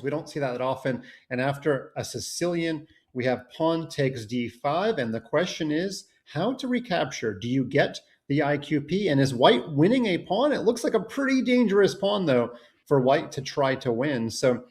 We don't see that often. And after a Sicilian, we have pawn takes d5. And the question is how to recapture. Do you get the IQP? And is white winning a pawn? It looks like a pretty dangerous pawn, though, for white to try to win. So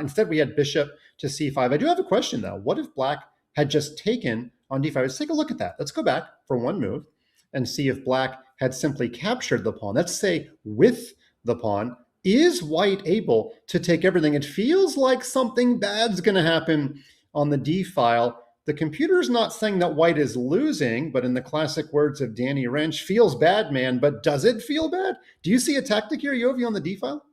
instead, we had bishop to c5. I do have a question, though. What if black had just taken on d5? Let's take a look at that. Let's go back for one move and see if black had simply captured the pawn. Let's say with the pawn. Is white able to take everything? It feels like something bad's going to happen on the d file. The computer's not saying that white is losing, but in the classic words of Danny Wrench, feels bad, man, but does it feel bad? Do you see a tactic here, Yovi, on the d file?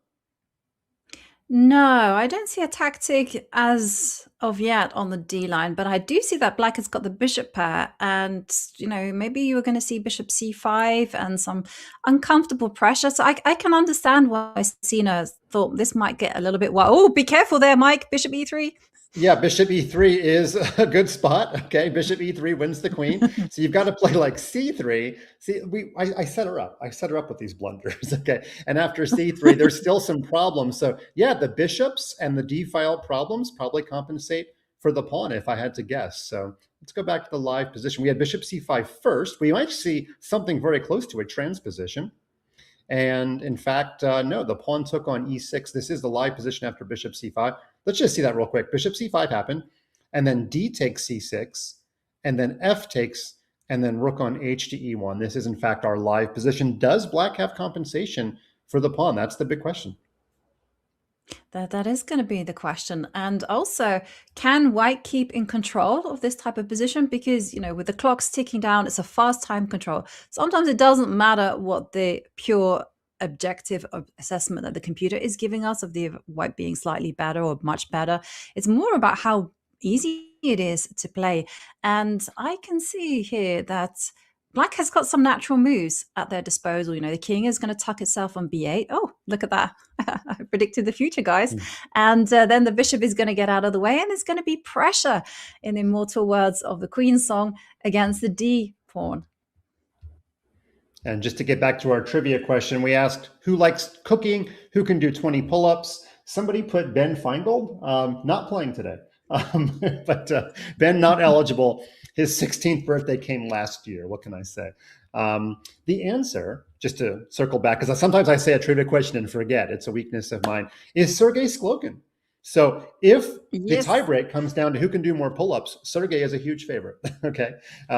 No, I don't see a tactic as of yet on the D line, but I do see that black has got the bishop pair, and maybe you were going to see bishop c5 and some uncomfortable pressure. So I can understand why Sina thought this might get a little bit wild. Oh, be careful there, Mike. Bishop e3. Yeah, bishop e3 is a good spot. Okay, bishop e3 wins the queen. So you've got to play like c3. See, I set her up. I set her up with these blunders. Okay, and after c3, there's still some problems. So yeah, the bishops and the d file problems probably compensate for the pawn, if I had to guess. So let's go back to the live position. We had bishop c5 first. We might see something very close to a transposition. And in fact, no, the pawn took on e6. This is the live position after bishop c5. Let's just see that real quick. Bishop c5 happened, and then d takes c6, and then f takes, and then rook on h to e1. This is, in fact, our live position. Does black have compensation for the pawn? That's the big question. That is going to be the question. And also, can white keep in control of this type of position? Because, with the clocks ticking down, it's a fast time control. Sometimes it doesn't matter what the pure objective assessment that the computer is giving us of the white being slightly better or much better. It's more about how easy it is to play. And I can see here that black has got some natural moves at their disposal. The king is going to tuck itself on b8. Oh, look at that. I predicted the future, guys. And then the bishop is going to get out of the way, and there's going to be pressure, in the immortal words of the Queen's song, against the d pawn. And just to get back to our trivia question, we asked who likes cooking, who can do 20 pull-ups. Somebody put Ben Feingold, not playing today. But Ben not eligible. His 16th birthday came last year. What can I say? The answer, just to circle back, because sometimes I say a trivia question and forget, it's a weakness of mine, is Sergey Sklokin. So if the tiebreak comes down to who can do more pull-ups, Sergey is a huge favorite. Okay,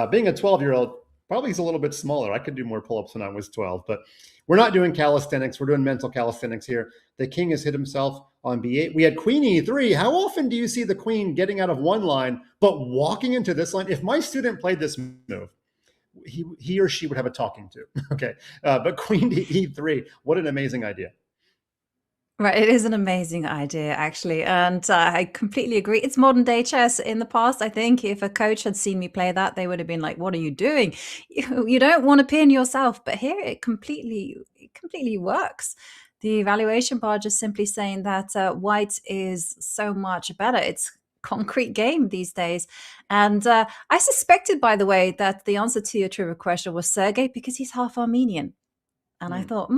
being a 12-year-old, probably he's a little bit smaller. I could do more pull-ups when I was 12, but we're not doing calisthenics. We're doing mental calisthenics here. The king has hit himself on b8. We had queen e3. How often do you see the queen getting out of one line, but walking into this line? If my student played this move, he or she would have a talking to. Okay, but queen to e3, what an amazing idea. Right, it is an amazing idea, actually, and I completely agree. It's modern day chess. In the past, I think if a coach had seen me play that, they would have been like, "What are you doing? You don't want to pin yourself." But here, it completely works. The evaluation bar just simply saying that white is so much better. It's concrete game these days, and I suspected, by the way, that the answer to your trivia question was Sergey because he's half Armenian, and I thought,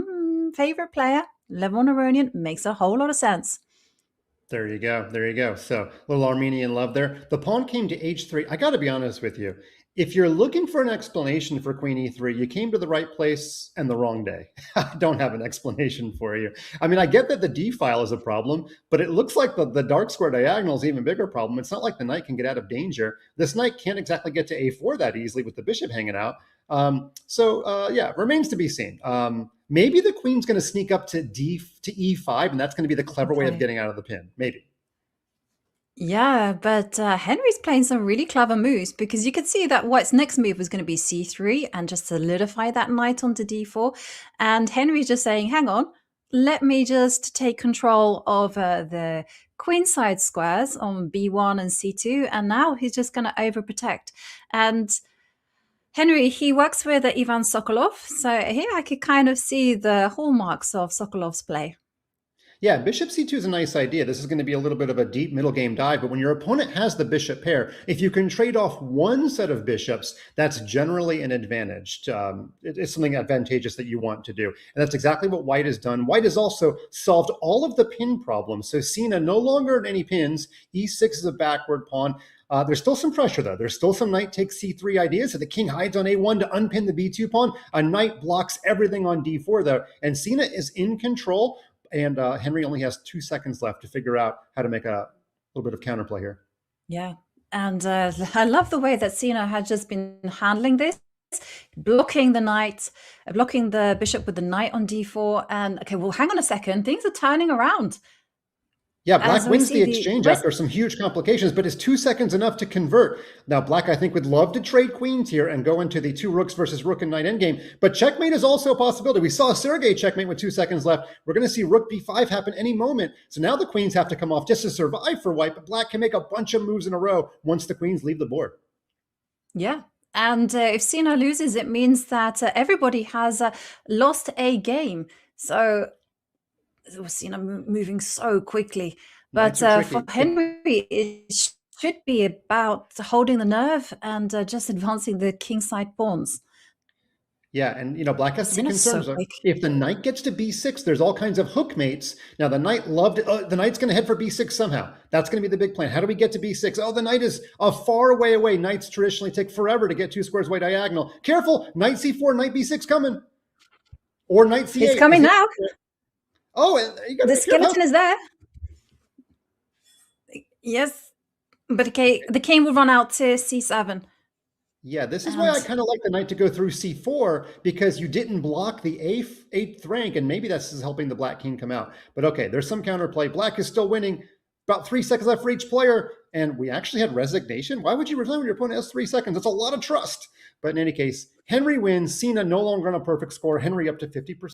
favorite player. Levon Aronian makes a whole lot of sense. There you go. There you go. So a little Armenian love there. The pawn came to h3. I got to be honest with you. If you're looking for an explanation for queen e3, you came to the right place and the wrong day. I don't have an explanation for you. I mean, I get that the d file is a problem, but it looks like the dark square diagonal is an even bigger problem. It's not like the knight can get out of danger. This knight can't exactly get to a4 that easily with the bishop hanging out. Yeah, remains to be seen. Maybe the queen's going to sneak up to e5, and that's going to be the clever way of getting out of the pin. Maybe. Yeah, but Henry's playing some really clever moves because you could see that white's next move was going to be c3 and just solidify that knight onto d4. And Henry's just saying, hang on, let me just take control of the queenside squares on b1 and c2. And now he's just going to overprotect. And Henry, he works with Ivan Sokolov. So here I could kind of see the hallmarks of Sokolov's play. Yeah, bishop c2 is a nice idea. This is going to be a little bit of a deep middle game dive, but when your opponent has the bishop pair, if you can trade off one set of bishops, that's generally an advantage. It's something advantageous that you want to do. And that's exactly what white has done. White has also solved all of the pin problems. So Sina no longer in any pins. E6 is a backward pawn. There's still some pressure, though. There's still some knight takes c3 ideas. So the king hides on a1 to unpin the b2 pawn. A knight blocks everything on d4, though. And Sina is in control. And Henry only has 2 seconds left to figure out how to make a little bit of counterplay here. Yeah. And I love the way that Sina had just been handling this, blocking the knight, blocking the bishop with the knight on d4. And okay, well, hang on a second. Things are turning around. Yeah, black wins the exchange after some huge complications, but is 2 seconds enough to convert? Now, black, I think, would love to trade queens here and go into the 2 rooks versus rook and knight endgame, but checkmate is also a possibility. We saw Sergey checkmate with 2 seconds left. We're going to see rook b5 happen any moment. So now the queens have to come off just to survive for white, but black can make a bunch of moves in a row once the queens leave the board. Yeah. And if Sina loses, it means that everybody has lost a game. So Sina moving so quickly. But for Henry, it should be about holding the nerve and just advancing the kingside pawns. Yeah, and black has to be concerned. So if the knight gets to b6, there's all kinds of hook mates. Now the knight the knight's going to head for b6 somehow. That's going to be the big plan. How do we get to b6? Oh, the knight is a far way away. Knights traditionally take forever to get 2 squares away diagonal. Careful, knight c4, knight b6 coming, or knight c8. It's coming now. Oh, the skeleton is there. Yes, but okay, the king will run out to c7. Yeah, this is why I kind of like the knight to go through c4, because you didn't block the eighth rank, and maybe that's helping the black king come out. But okay, there's some counterplay. Black is still winning. About 3 seconds left for each player, and we actually had resignation. Why would you resign when your opponent has 3 seconds? That's a lot of trust. But in any case, Henry wins. Sina no longer on a perfect score. Henry up to 50%.